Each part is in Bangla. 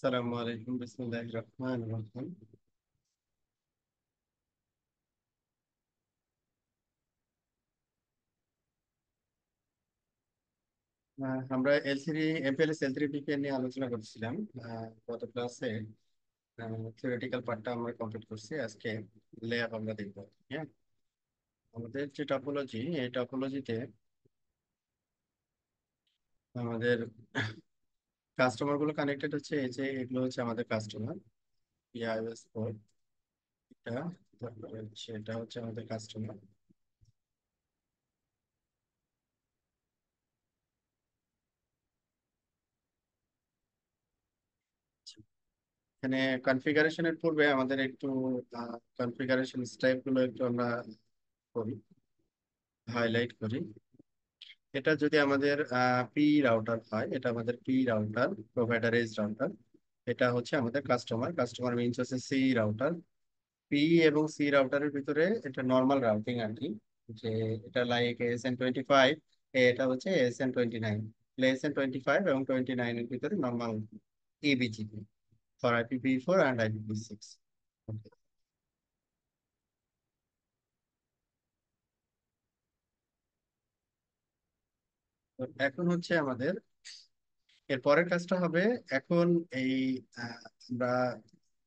আসসালামু আলাইকুম, বিসমিল্লাহির রহমানির রহিম। আমরা এমপিএলএস এল3 ভিপিএন নিয়ে আলোচনা করছিলাম। গত ক্লাসে থিওরিটিক্যাল পার্টটা আমরা কমপ্লিট করছি। আজকে ল্যাব আমরা দেখব। হ্যাঁ, আমাদের যে টপোলজি, এই টপোলজিতে আমাদের কাস্টমার গুলো কানেক্টেড হচ্ছে। এই যে এগুলো হচ্ছে আমাদের কাস্টমার, iOS 4 এটা, তারপরে সেটা হচ্ছে আমাদের কাস্টমার। এখানে কনফিগারেশনের পূর্বে আমাদের একটু কনফিগারেশন স্টাইল গুলো একটু আমরা করি, হাইলাইট করি। এটা যদি আমাদের পি রাউটার হয়, এটা আমাদের P router, provider edge router. এটা হচ্ছে আমাদের কাস্টমার, কাস্টমার মিনস হচ্ছে সি রাউটার। পি এবং সি রাউটারের ভিতরে এটা নর্মাল রাউটিং আর কি, যে এটা লাইক এস এন 25, এটা হচ্ছে এস এন 29। এস এন 25 এবং 29-এর ভিতরে normal এবিজিপি for IPv4 and IPv6। এখন হচ্ছে আমাদের এর পরের কাজটা হবে। এখন এই আমরা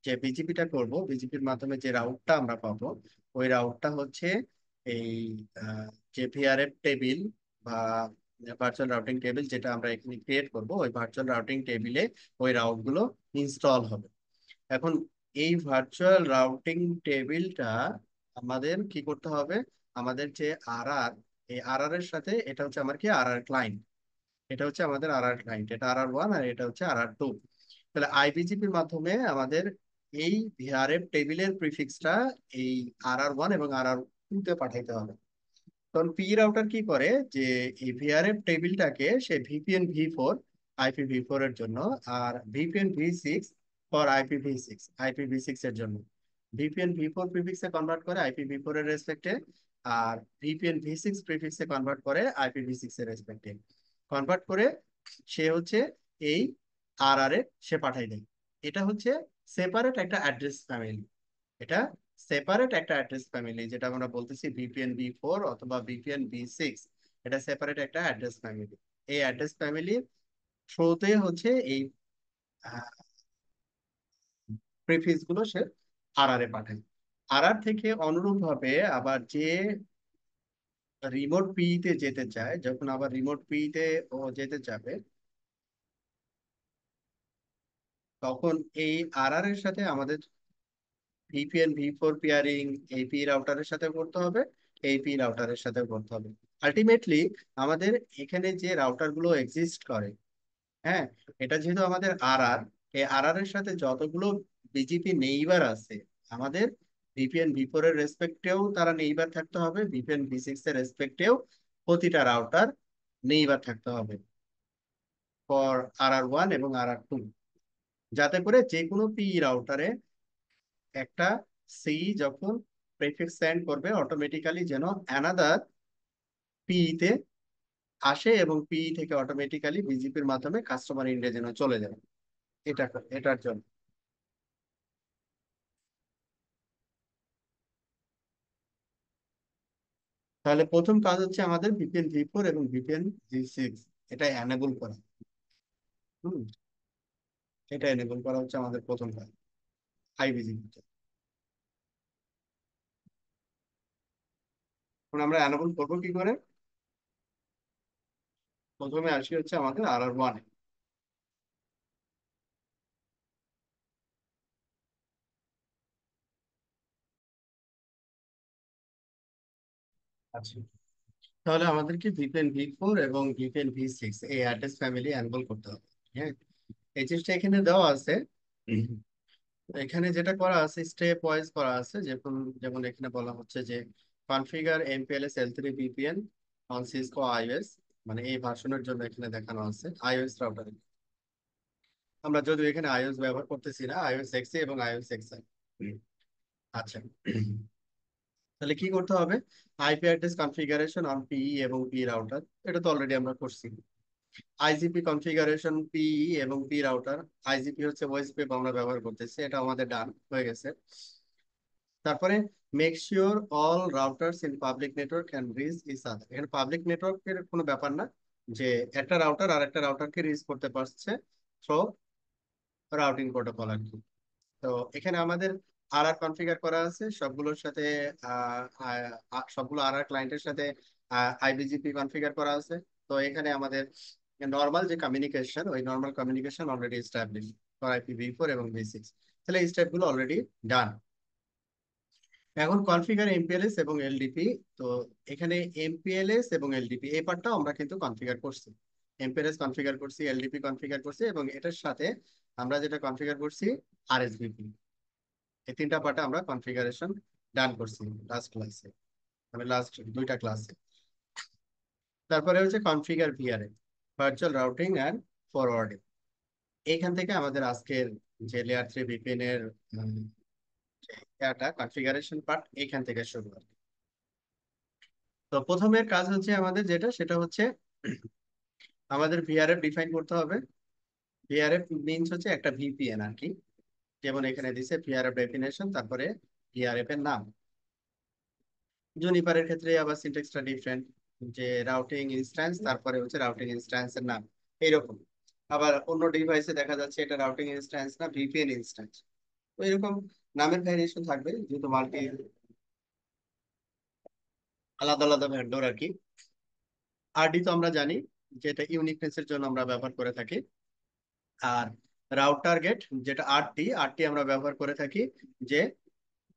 যে বিজিপিটা করব, বিজিপির মাধ্যমে যে রাউটটা আমরা পাবো, ওই রাউটটা হচ্ছে এই যে ভিআরএফ টেবিল বা ভার্চুয়াল রাউটিং টেবিল যেটা আমরা এখানে ক্রিয়েট করব, ওই ভার্চুয়াল রাউটিং টেবিলে ওই রাউটগুলো ইনস্টল হবে। এখন এই ভার্চুয়াল রাউটিং টেবিলটা আমাদের কি করতে হবে? আমাদের যে আর এই এর সাথে, এটা হচ্ছে আমার কি ক্লায়েন্ট, এটা হচ্ছে আমাদের ক্লায়েন্ট, এটা আর1 আর এটা হচ্ছে আর2। তাহলে আইপিজিপির মাধ্যমে আমাদের এই ভিআরএফ টেবিলের প্রিফিক্সটা এই আর1 এবং আর2 তে পাঠাইতে হবে। তখন পি রাউটার কি করে, যে এই ভিআরএফ টেবিলটাকে সে ভিপিএন V4, IPv4 এর জন্য, আর ভিপিএন V6 ফর IPv6 এর জন্য, ভিপিএন V4 প্রিফিক্সে কনভার্ট করে IPv4 এর রেসপেক্টে, আর ভিপিএন V6 প্রিফিক্সে কনভার্ট করে IPv6 এর রেসপেক্টে। কনভার্ট করে সে হচ্ছে এই এ সে পাঠাই দেয়। এটা হচ্ছে সেপারেট একটা অ্যাড্রেস ফ্যামিলি। এটা সেপারেট একটা অ্যাড্রেস ফ্যামিলি, যেটা আমরা বলতেছি ভিপিএন V4 অথবা ভিপিএন V6। এটা সেপারেট একটা অ্যাড্রেস ফ্যামিলি। এই অ্যাড্রেস ফ্যামিলির থ্রুতে হচ্ছে এই প্রিফিক্স গুলো সে এ পাঠায়। থেকে অনুরূপ ভাবে আবার যে রিমোট পি তে যেতে চায়, যখন আবার রিমোট পি তে ও যেতে যাবে, তখন এই এর সাথে আমাদের ভিপিএন V4 পেয়ারিং এপি রাউটারের সাথে করতে হবে, এপি রাউটারের সাথে করতে হবে। আলটিমেটলি আমাদের এখানে যে রাউটার গুলো এক্সিস্ট করে, হ্যাঁ, এটা যেহেতু আমাদের এই এর সাথে যতগুলো বিজিপি নেইবার আছে, আমাদের ভিপিএন V4 এর রেসপেক্টেও তারা নেইবার থাকতে হবে, ভিপিএন V6 এর রেসপেক্টেও প্রতিটা রাউটার নেইবার থাকতে হবে ফর আর1 এবং আর2, যাতে করে যে কোনো পি রাউটারে একটা সি যখন প্রেফিক্স সেন্ড করবে, অটোমেটিক্যালি যেন অ্যানাদার পি তে আসে এবং পি থেকে অটোমেটিক্যালি বিজিপির মাধ্যমে কাস্টমার ইন্ডিয়া যেন চলে যায়। এটা এটার জন্য তাহলে প্রথম কাজ হচ্ছে আমাদের ভিপিএন V4 এবং ভিপিএন V6 এটা এনেবল করা। হুম, এটা এনেবল করা হচ্ছে আমাদের প্রথম কাজ, আইবিজিপি। এখন আমরা এনেবল করবো কি করে? প্রথমে আসি হচ্ছে আমাদের আর1। আচ্ছা, তাহলে আমাদেরকে ভিপিএন V4 এবং ভিপিএন V6 এই অ্যাড্রেস ফ্যামিলি এনেবল করতে হবে। হ্যাঁ, এই জিনিসটা এখানে দেওয়া আছে। এখানে যেটা করা আছে স্টেপ ওয়াইজ করা আছে, যেমন যেমন এখানে বলা হচ্ছে যে configure MPLS L3 VPN on Cisco iOS, মানে এই ভার্সনের জন্য এখানে দেখানো আছে iOS রাউটারে। আমরা যদিও এখানে iOS ব্যবহার করতেছি না, iOS XE এবং iOS XI। আচ্ছা, তাহলে কি করতে হবে? IP address configuration on P এবং পি রাউটার, এটা তো অলরেডি আমরা করছি। আইজিপি কনফিগারেশন পি এবং পি রাউটার। আইজিপি হচ্ছে ওএসপি আমরা ব্যবহার করতেছি, এটা আমাদের ডান হয়ে গেছে। তারপরে make sure all routers in public network can reach each other. এখানে পাবলিক নেটওয়ার্কের কোনো ব্যাপার না, যে একটা রাউটার আর একটা রাউটারকে রিচ করতে পারছে থ্রো রাউটিং প্রোটোকল আর কি। তো এখানে আমাদের আর আর কনফিগার করা আছে সবগুলোর সাথে, সবগুলো আর আর ক্লায়েন্টের সাথে আইবিজিপি কনফিগার করা আছে। তো এখানে আমাদের নর্মাল যে কমিউনিকেশন, ওই normal communication already establish for IPv4 এবং V6। তাহলে এই স্টেপগুলো অলরেডি ডান। এখন কনফিগার এমপিএলএস এবং এলডিপি। তো এখানে এমপিএলএস এবং এলডিপি এই পার্টটা আমরা কিন্তু কনফিগার করছি। এমপিএলএস কনফিগার করছি, এলডিপি কনফিগার করছি, এবং এটার সাথে আমরা যেটা কনফিগার করছি আরএসভিপি। এই তিনটা পার্টে আমরা কনফিগারেশন ডান করছি লাস্ট ক্লাসে, মানে লাস্ট দুইটা ক্লাসে। তারপরে হচ্ছে configure VRA, virtual routing and forwarding. এইখান থেকে আমাদের আজকের যে লেয়ার 3 ভিপিএন এর এটা কনফিগারেশন পার্ট এইখান থেকে শুরু হয়। তো প্রথমের কাজ হচ্ছে আমাদের যেটা, সেটা হচ্ছে আমাদের ভিআরএফ ডিফাইন করতে হবে। ভিআরএফ মিনস হচ্ছে একটা ভিপিএন আর কি। যেমন এখানে দিছে ভিআরএফ ডেফিনেশন, তারপরে ভিআরএফ এর নাম। জুনিপারের ক্ষেত্রে আবার সিনট্যাক্সটা ডিফারেন্ট, যে রাউটিং ইনস্ট্যান্স তারপরে হচ্ছে রাউটিং ইনস্ট্যান্সের নাম এইরকম। আবার অন্য ডিভাইসে দেখা যাচ্ছে এটা রাউটিং ইনস্ট্যান্স না ভিপিএন ইনস্ট্যান্স। তো এরকম নামের ভ্যারিয়েশন থাকবে, যেহেতু মাল্টি আলাদা আলাদা ভেন্ডর আর কি। আরডি তো আমরা জানি যে এটা ইউনিকনেস এর জন্য আমরা ব্যবহার করে থাকি। আর রাউটার গেট যেটা আরটি, আরটি আমরা ব্যবহার করে থাকি যে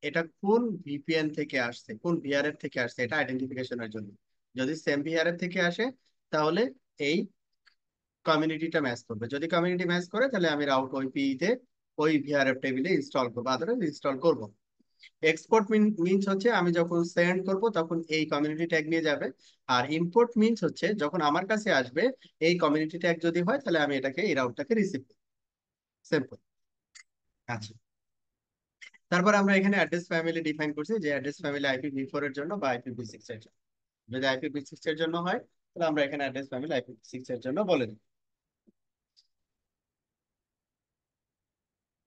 এটা কোন ভিপিএন থেকে আসছে, কোন ভিআরএফ থেকে আসছে, এটা আইডেন্টিফিকেশনের জন্য। যদি সেম ভিআরএফ থেকে আসে তাহলে এই কমিউনিটিটা ম্যাচ করবে, যদি কমিউনিটি ম্যাচ করে তাহলে আমি রাউট ওইপি তে ওই ভিআরএফ টেবিলে ইনস্টল করবো, আদারওয়াইজ ইনস্টল করবো। এক্সপোর্ট মিনস হচ্ছে আমি যখন সেন্ড করব তখন এই কমিউনিটি ট্যাগ নিয়ে যাবে। আর ইম্পোর্ট মিনস হচ্ছে যখন আমার কাছে আসবে এই কমিউনিটি ট্যাগ যদি হয় তাহলে আমি এটাকে এই রাউটটাকে রিসিভ করব। সিম্পল। আচ্ছা, তারপর আমরা এখানে অ্যাড্রেস ফ্যামিলি ডিফাইন করছি, যে অ্যাড্রেস ফ্যামিলি IPv4 এর জন্য বা IPv6 এর জন্য। যদি IPv6 এর জন্য হয় তাহলে আমরা এখানে অ্যাড্রেস ফ্যামিলি IPv6 এর জন্য বলে দিই।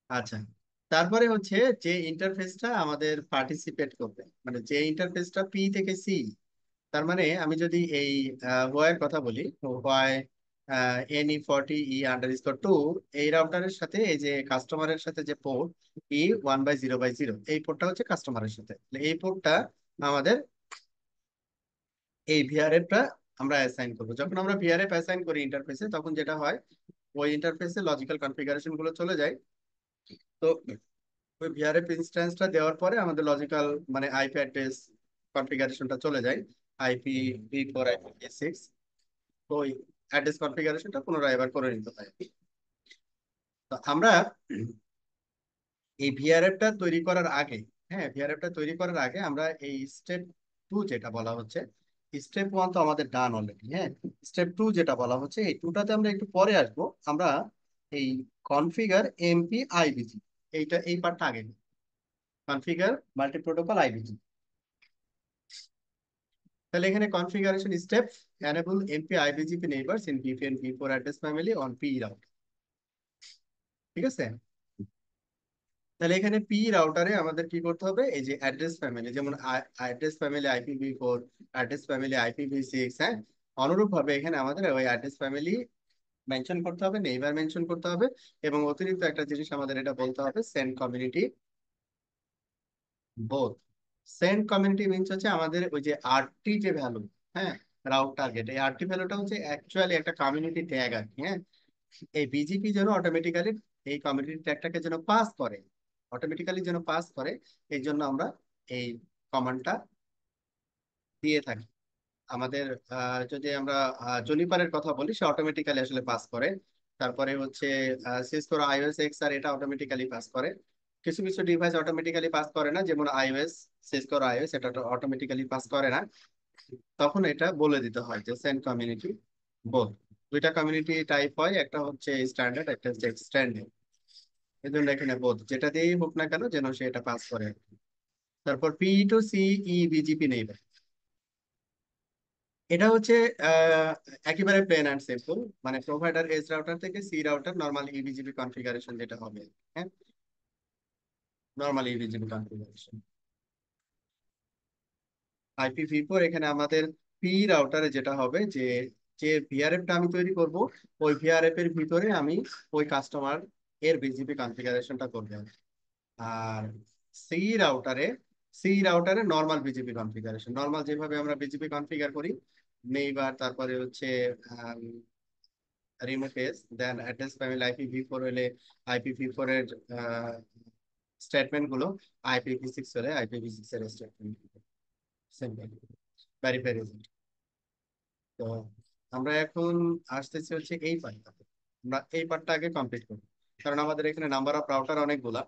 আচ্ছা, তারপরে হচ্ছে যে ইন্টারফেসটা আমাদের পার্টিসিপেট করবে, মানে যে ইন্টারফেসটা পি থেকে সি। তার মানে আমি যদি এই হোয়াইয়ের কথা বলি, হোয়াই NE40E_2, এই রাউটারের সাথে এই যে কাস্টমারের সাথে যে পোর্ট E1/0/0, এই পোর্টটা হচ্ছে কাস্টমারের সাথে। তাহলে এই পোর্টটা আমাদের এই ভিআরএফটা আমরা অ্যাসাইন করবো। যখন আমরা ভিআরএফ অ্যাসাইন করি ইন্টারফেসে, তখন যেটা হয় ওই ইন্টারফেসে লজিক্যাল কনফিগারেশন গুলো চলে যায়। তো ওই ভিআরএফ ইনস্ট্যান্সটা দেওয়ার পরে আমাদের লজিক্যাল মানে আইপি অ্যাড্রেস কনফিগারেশনটা চলে যায়, IPv4 IPv6। তো ওই অ্যাড্রেস কনফিগারেশনটা পুনরায় এবার করে নিতে হয়। তো আমরা এই ভিআরএফটা তৈরি করার আগে, হ্যাঁ ভিআরএফটা তৈরি করার আগে আমরা এই স্টেপ 2 যেটা বলা হচ্ছে, স্টেপ 1 তো আমাদের ডান অলরেডি, হ্যাঁ। স্টেপ 2 যেটা বলা হচ্ছে, এই টুটাতে আমরা একটু পরে আসবো। আমরা এই কনফিগার এমপি আইবিজি, এইটা এই পার্টটা আগে, কনফিগার মাল্টি প্রোটোকল আইবিজি। তাহলে এখানে configuration step, enable MP IBGP neighbors in VPN v4 address family on P route. ঠিক আছে, তাহলে এখানে পি রাউটারে আমাদের কি করতে হবে, এই যে অ্যাড্রেস ফ্যামিলি, যেমন address family IPv4, address family IPv6, হ্যাঁ, অনুরূপ ভাবে এখানে আমাদের ওই অ্যাড্রেস ফ্যামিলি মেনশন করতে হবে, নেইবার মেনশন করতে হবে, এবং অতিরিক্ত একটা জিনিস আমাদের এটা বলতে হবে, send community both. Send community means হচ্ছে আমাদের ওই যে আরটি যে ভ্যালু, হ্যাঁ, রাউট টার্গেট, এই আরটি ভ্যালুটা হচ্ছে অ্যাকচুয়ালি একটা কমিউনিটি ট্যাগ আর কি, হ্যাঁ। এই বিজিপি যেন অটোমেটিক্যালি এই কমিউনিটি ট্যাগটাকে যেন পাস করে, অটোমেটিক্যালি যেন পাস করে, এই জন্য আমরা এই কমান্ডটা দিয়ে থাকি। আমাদের যদি আমরা জুনিপারের কথা বলি, সে অটোমেটিক্যালি আসলে পাস করে। তারপরে হচ্ছে সিসকোর iOS XR, এটা অটোমেটিক্যালি পাস করে। কিছু কিছু ডিভাইস অটোমেটিক্যালি পাস করে না, যেমন iOS, সিসকোর iOS এটা অটোমেটিক্যালি পাস করে না। তখন এটা বলে দিতে হয় যে সেন্ড কমিউনিটি বোথ। দুইটা কমিউনিটি টাইপ হয়, একটা হচ্ছে স্ট্যান্ডার্ড, একটা হচ্ছে এক্সটেন্ডেড। এই জন্য এখানে বোথ যেটা দিয়েই হোক না কেন যেন সে এটা পাস করে। তারপর P to C E BGP neighbour, এটা হচ্ছে আহ, একেবারে প্লেন অ্যান্ড সিম্পল, মানে প্রোভাইডার এজ রাউটার থেকে সি রাউটার নর্মাল ইবিজিবি কনফিগারেশন যেটা হবে। হ্যাঁ, নর্মাল ইবিজিবি কনফিগারেশন। IPv4 এখানে আমাদের পি রাউটারে যেটা হবে যে যে ভিআরএফটা আমি তৈরি করব, ওই ভিআরএফ এর ভিতরে আমি ওই কাস্টমার এর বিজিবি কনফিগারেশনটা করব। আর সি রাউটারে সি রাউটারে নর্মাল বিজিবি কনফিগারেশন, নর্মাল যেভাবে আমরা বিজিবি কনফিগার করি, নেইবার, তারপরে হচ্ছে remote AS, then address family IPv4 হলে IPv4 এর স্টেটমেন্ট গুলো, IPv6 হলে IPv6 এর স্টেটমেন্ট, সিম্পল, ভেরি ভেরি। তো আমরা এখন আসতেছি হচ্ছে এই পার্টটাতে। আমরা এই পার্টটা আগে কমপ্লিট করবো, কারণ আমাদের এখানে নাম্বার অফ রাউটার অনেকগুলা।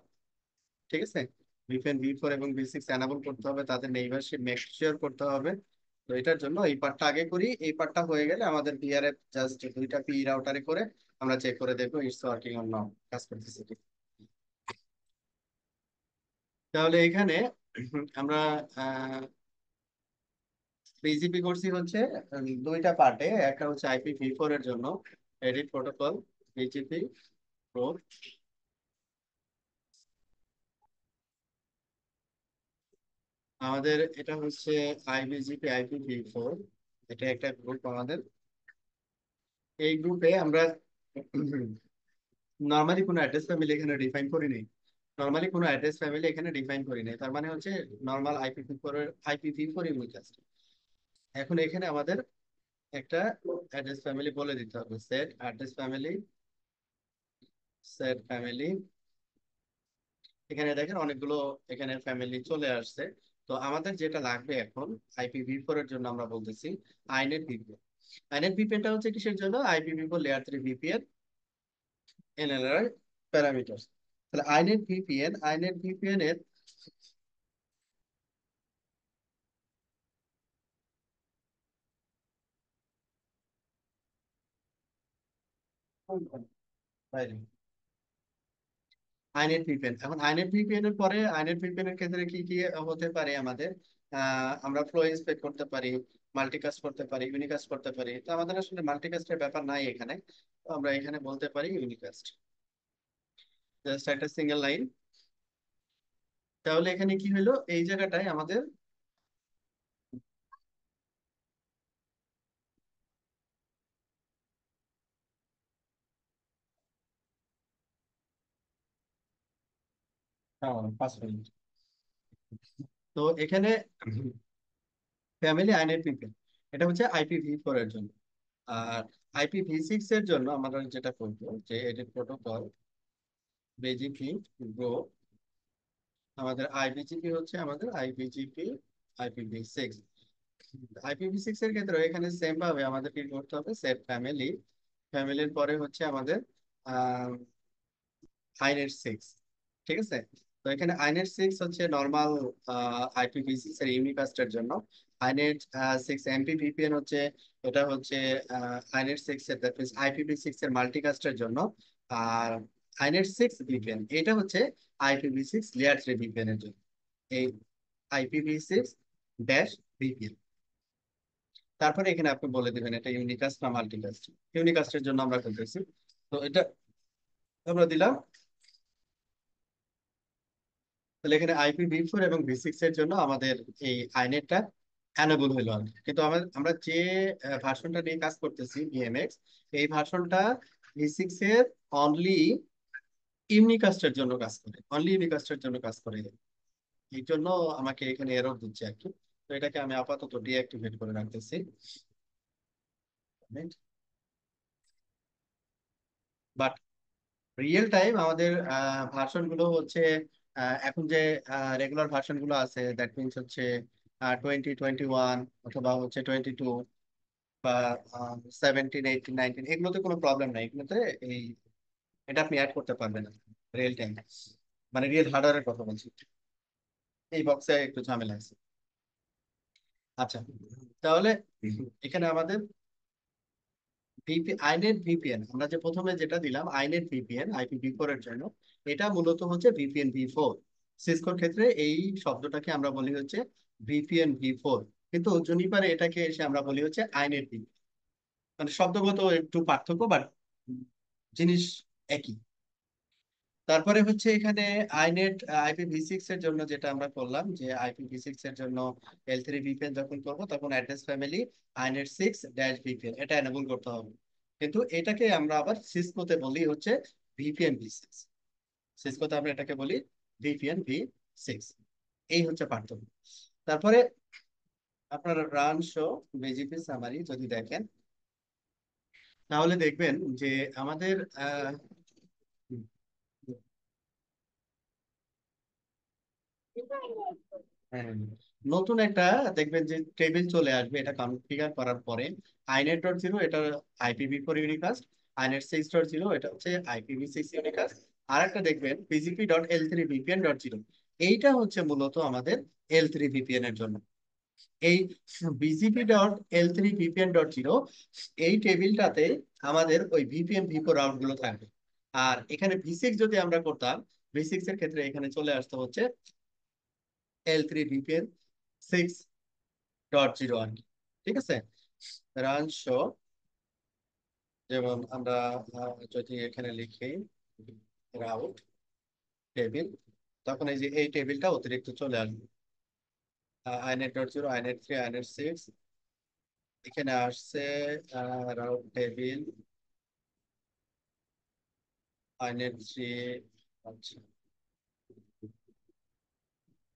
ঠিক আছে, V10 V4 এবং V6 এনাবল করতে হবে, তাদের নেইবারশিপ মেক শিওর করতে হবে। তো এটার জন্য এই পার্টটা আগে করি, এই পার্টটা হয়ে গেলে আমাদের ভিআরএফ জাস্ট দুইটা পি রাউটারে করে আমরা চেক করে দেখবো ইটস ওয়ার্কিং অর নট, কাজ করতেছে কি। তাহলে এখানে আমরা বিজিপি করছি হচ্ছে দুইটা পার্টে, একটা হচ্ছে IPv4 এর জন্য এডিট প্রোটোকল বিজিপি প্রো। আমাদের এটা হচ্ছে IPv4, এটা একটা গ্রুপ আমাদের। এই গ্রুপে আমরা নর্মালি কোনো অ্যাড্রেস ফ্যামিলি এখানে ডিফাইন করি নাই, নর্মালি কোনো অ্যাড্রেস ফ্যামিলি এখানে ডিফাইন করি নাই, তার মানে হচ্ছে নর্মাল IPv4 ইউনিকাস্ট। এখন এখানে আমাদের একটা অ্যাড্রেস ফ্যামিলি বলে দিতে হবে, set address family, set family. এখানে দেখেন অনেকগুলো এখানে ফ্যামিলি চলে আসছে। তো আমাদের যেটা লাগবে এখন IPv4 এর জন্য আমরা বলতেছি আইনেট ভিপিএন। আইনেট ভিপিএনটা হচ্ছে কিসের জন্য? IPv4 layer 3 VPN এনএলআর parameters. তাহলে আইনেট ভিপিএন এর বাইরে আইনেট ভিপিএন, এখন আইনেট ভিপিএন এর পরে আইনেট ভিপিএন এর ক্ষেত্রে কি কি হতে পারে আমাদের? আমরা ফ্লো ইন্সপেক্ট করতে পারি, মাল্টিকাস্ট করতে পারি, ইউনিকাস্ট করতে পারি। তো আমাদের আসলে মাল্টিকাস্টের ব্যাপার নাই এখানে, তো আমরা এখানে বলতে পারি ইউনিকাস্ট, জাস্ট একটা সিঙ্গেল লাইন। তাহলে এখানে কি হলো, এই জায়গাটায় আমাদের হ্যাঁ, 5 মিনিট। তো এখানে ফ্যামিলি আইনেট ভিপিএন, এটা হচ্ছে IPv4 এর জন্য। আর IPv6 এর জন্য আমরা যেটা করবো যে এডিট প্রোটোকল বিজিপি গ্রো, আমাদের আইবিজিপি হচ্ছে আমাদের IPv6। IPv6 এর ক্ষেত্রে এখানে সেম ভাবে আমাদের কি করতে হবে, সেট ফ্যামিলি, ফ্যামিলির পরে হচ্ছে আমাদের আইনেট 6। ঠিক আছে, তো এখানে আইনেট 6 হচ্ছে নর্মাল IPv6 এর ইউনিকাস্টের জন্য। আইনেট 6 MPVPN হচ্ছে, এটা হচ্ছে আইনেট 6 এর, দ্যাট মিনস IPv6 এর মাল্টিকাস্টের জন্য। আর আইনেট 6 ভিপিএন এটা হচ্ছে IPv6 লেয়ার 3 ভিপিএন এর জন্য। এই IPv6 - তারপরে এখানে আপনি বলে দিবেন এটা ইউনিকাস্ট না মাল্টিকাস্ট। ইউনিকাস্টের জন্য আমরা করতেছি, তো এটা আমরা দিলাম। তাহলে এখানে IPv4 এবং V6 এর জন্য আমাদের এই আইনেটটা অ্যানেবল হইলো আর কি। কিন্তু আমরা যে ভার্সনটা নিয়ে কাজ করতেছি VMX, এই ভার্সনটা V6 এর অনলি ইউনিকাস্টের জন্য কাজ করে, অনলি ইউনিকাস্টের জন্য কাজ করে। এই জন্য আমাকে এখানে এরর দিচ্ছে আর কি। তো এটাকে আমি আপাতত ডিঅ্যাক্টিভেট করে রাখতেছি। বাট রিয়েল টাইম আমাদের ভার্সন গুলো হচ্ছে এখন যে রেগুলার ভার্সন গুলো আছে, দ্যাট মিনস হচ্ছে 2021 অথবা হচ্ছে 22 বা 17 18 19, এগুলোতে কোনো প্রবলেম নাই, এগুলোতে এই এটা আপনি অ্যাড করতে পারবেন রিয়েল টাইম, মানে রিয়েল হার্ডওয়্যারের কথা বলছি। এই বক্সে একটু ঝামেলা আছে। আচ্ছা, তাহলে এখানে আমাদের আইনেট ভিপিএন, আমরা যে প্রথমে যেটা দিলাম আইনেট ভিপিএন IPv4 এর জন্য, এটা মূলত হচ্ছে VPN v4। সিসকোর ক্ষেত্রে এই শব্দটাকে আমরা বলি হচ্ছে VPN v4। কিন্তু জুনিপারে এটাকে এসে আমরা বলি হচ্ছে আইনেট ভিপিএন। মানে শব্দগত একটু পার্থক্য, বাট জিনিস একই। তারপরে হচ্ছে এখানে আইনেট IPv6 এর জন্য যেটা আমরা করলাম, যে IPv6 এর জন্য L3 ভিপিএন যখন করব তখন অ্যাড্রেস ফ্যামিলি আইনেট 6 - ভিপিএন, এটা এনেবল করতে হবে। কিন্তু এটাকে আমরা আবার সিসকোতে বলি হচ্ছে VPN v6। সিসকোতে আমরা এটাকে বলি VPN v6। এই হচ্ছে পার্থক্য। তারপরে আপনার রান শো বিজিপি সামারি যদি দেখেন, তাহলে দেখবেন যে আমাদের হ্যাঁ, নতুন একটা দেখবেন যে টেবিল চলে আসবে এটা কনফিগার করার পরে। inet.0 এটা IPv4 ইউনিকাস্ট, inet6.0 এটা হচ্ছে IPv6 ইউনিকাস্ট। আর একটা দেখবেন pgp.l3vpn.0, এইটা হচ্ছে মূলত আমাদের L3 ভিপিএন এর জন্য। এই bgp.l3vpn.0 এই টেবিলটাতে আমাদের ওই VPN v4 রাউট গুলো থাকবে। আর এখানে V6 যদি আমরা করতাম, V6 এর ক্ষেত্রে এখানে চলে আসতে হচ্ছে L3 VPN 6.0 আর কি। ঠিক আছে। রান শো, যেমন আমরা যদি এখানে লিখি রাউট টেবিল, তখন এই যে এই টেবিলটা অতিরিক্ত চলে আসবে। inet.0, inet3, inet6, এখানে আসছে রাউট টেবিল inet3। আচ্ছা,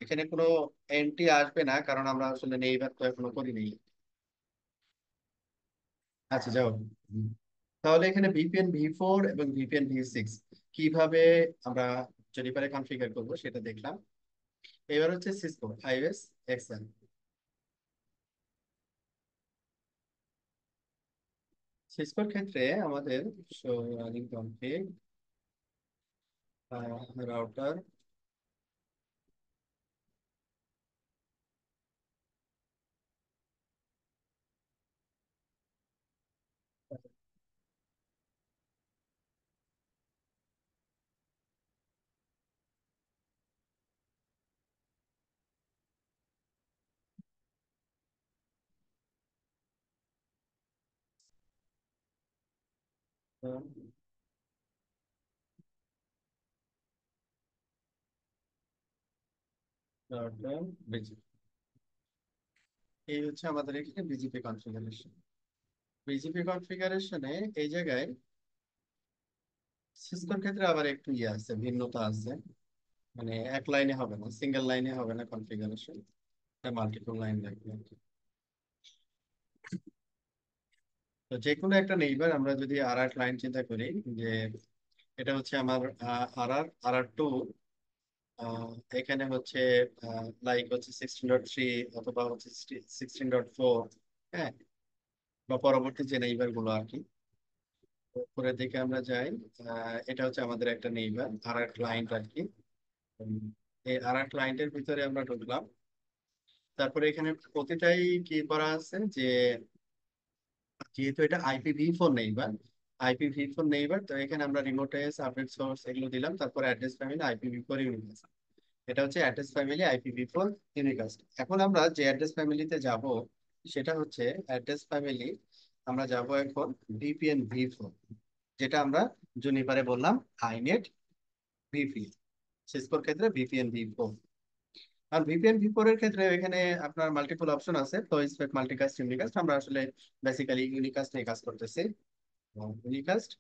এখানে কোনো এন্ট্রি আসবে না কারণ আমরা আসলে নেইবার তো এখনো করিনি। আচ্ছা, যাও। তাহলে এখানে VPN v4 এবং VPN v6 কিভাবে আমরা জেনিফারে কনফিগার করব সেটা দেখলাম। এবার হচ্ছে সিসকো আইএস এক্সএল। সিসকোর ক্ষেত্রে আমাদের show running config router router BGP, এই হচ্ছে আমাদের এখানে বিজিপি কনফিগারেশন। বিজিপি কনফিগারেশনে এই জায়গায় সিসকোর ক্ষেত্রে আবার একটু ইয়ে আছে, ভিন্নতা আছে। মানে এক লাইনে হবে না, সিঙ্গেল লাইনে হবে না কনফিগারেশন, মাল্টিপল লাইন লাগবে। তো যে কোনো একটা নেইবার আমরা যদি আর আর ক্লায়েন্ট চিন্তা করি, যে এটা হচ্ছে আমার আর আর টু, এখানে হচ্ছে লাইক হচ্ছে 16.3 অথবা হচ্ছে 16.4। হ্যাঁ, বা পরবর্তী যে নেইবার গুলো আর কি। তো উপরের দিকে আমরা যাই, এটা হচ্ছে আমাদের একটা নেইবার আর আর ক্লায়েন্ট আর কি। উম, এই আর আর ক্লায়েন্টের ভিতরে আমরা ঢুকলাম। তারপরে এখানে প্রতিটাই কি করা আছে যে, যেহেতু এটা IPv4 নেইবার, IPv4 নেইবার, তো এখানে আমরা রিমোট এস আপডেট সোর্স এগুলো দিলাম। তারপরে অ্যাড্রেস ফ্যামিলি IPv4 ইউনিকাস্ট, এটা হচ্ছে অ্যাড্রেস ফ্যামিলি IPv4 ইউনিকাস্ট। এখন আমরা যে অ্যাড্রেস ফ্যামিলিতে যাব সেটা হচ্ছে অ্যাড্রেস ফ্যামিলি, আমরা যাব এখন VPN v4, যেটা আমরা জুনিপারে বললাম আইনেট ভিপিএন। সিসকোর ক্ষেত্রে VPN v4। আর VPN v4 এর ক্ষেত্রে এখানে আপনার মাল্টিপল অপশন আছে, তো স্পেক মাল্টিকাস্ট ইউনিকাস্ট, আমরা আসলে বেসিক্যালি ইউনিকাস্ট নিয়ে কাজ করতেছি। ইউনিকাস্ট,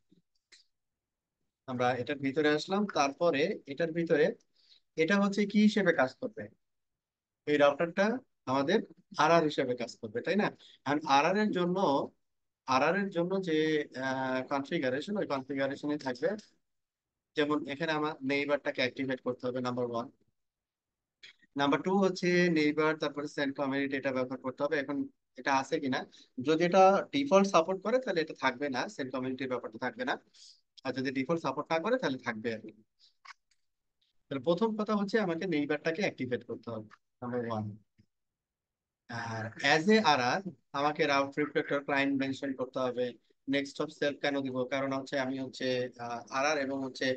আমরা এটার ভিতরে আসলাম। তারপরে এটার ভিতরে এটা হচ্ছে কি হিসেবে কাজ করবে, এই রাউটারটা আমাদের আর হিসেবে কাজ করবে, তাই না? আর আর এর জন্য যে কনফিগারেশন, ওই কনফিগারেশনে থাকবে, যেমন এখানে আমার নেইবারটাকে অ্যাক্টিভেট করতে হবে, নাম্বার 1। নাম্বার 2 হচ্ছে নেইবার, তারপরে সেন্ড কমিউনিটি, এটা ব্যবহার করতে হবে। এখন এটা আছে কিনা, যদি এটা ডিফল্ট সাপোর্ট করে তাহলে এটা থাকবে না, সেন্ড কমিউনিটির ব্যাপারটা থাকবে না। আর যদি ডিফল্ট সাপোর্ট না করে তাহলে থাকবে আর কি। তাহলে প্রথম কথা হচ্ছে আমাকে নেইবারটাকে অ্যাক্টিভেট করতে হবে, নাম্বার 1। আর অ্যাজ এ আর আর আমাকে রাউট রিফ্লেক্টর ক্লায়েন্ট মেনশন করতে হবে। নেক্সট অফ সেলফ কেন দিব, কারণ হচ্ছে আমি হচ্ছে আর আর এবং হচ্ছে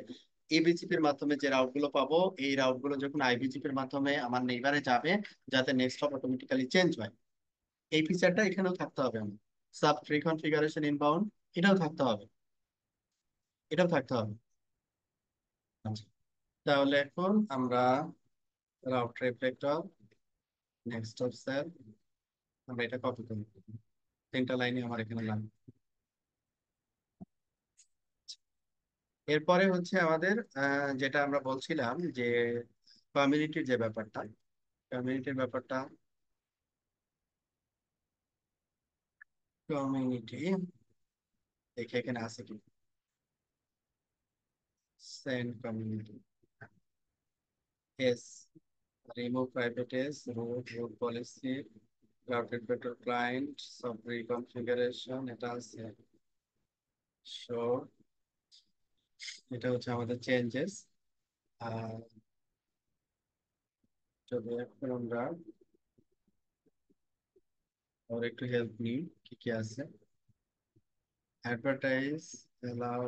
এবিজিপির মাধ্যমে যে রাউট গুলো পাবো, এই রাউট গুলো যখন আইবিজিপির মাধ্যমে আমার নেইবারে যাবে, যাতে নেক্সট অফ অটোমেটিক্যালি চেঞ্জ হয়। এই ফিচারটা এখানেও থাকতে হবে আমার। সাব প্রি কনফিগারেশন ইনবাউন্ড, এটাও থাকতে হবে, এটাও থাকতে হবে। আচ্ছা, তাহলে এখন আমরা route reflector, next of sir, আমরা এটা কপি করি, তিনটা লাইনে আমার এখানে লাগবে। এরপরে হচ্ছে আমাদের যেটা আমরা বলছিলাম যে কমিউনিটির যে ব্যাপারটা, কমিউনিটির ব্যাপারটা, কমিউনিটি দেখে এখানে আছে কি, send community, S, remove private S, route policy, routed vector client, সব রিকনফিগারেশন, এটা আছে। সো এটা হচ্ছে আমাদের চেঞ্জেস। আর যদি এখন আমরা ওর একটু হেল্প নিই, কি কি আছে। অ্যাডভার্টাইজ, অ্যালাউ,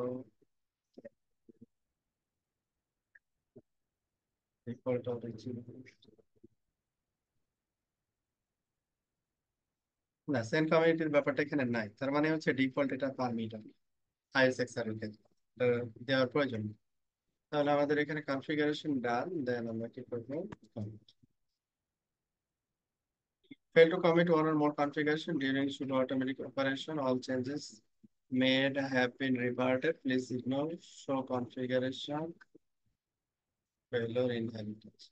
ডিফল্ট অরিজিন, না সেন্ড কমিউনিটির ব্যাপারটা এখানে নাই, তার মানে হচ্ছে ডিফল্ট এটা পারমিট আইএসএক্সআর এর ক্ষেত্রে এটা দেওয়ার প্রয়োজন নেই। তাহলে আমাদের এখানে কনফিগারেশন ডান, দেন আমরা কি করবো, fail to commit one or more configuration during pseudo automatic operation, all changes made have been reverted, please ignore show configuration failure inheritance.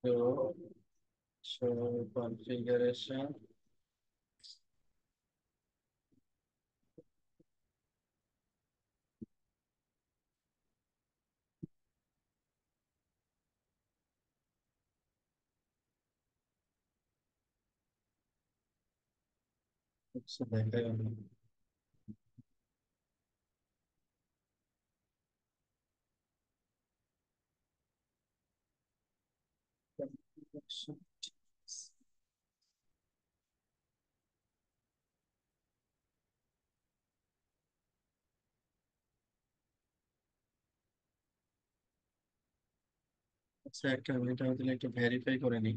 So show configuration, so দেখাই হলো। আচ্ছা একটা মিনিট, আমি তাহলে একটু ভেরিফাই করে নিই।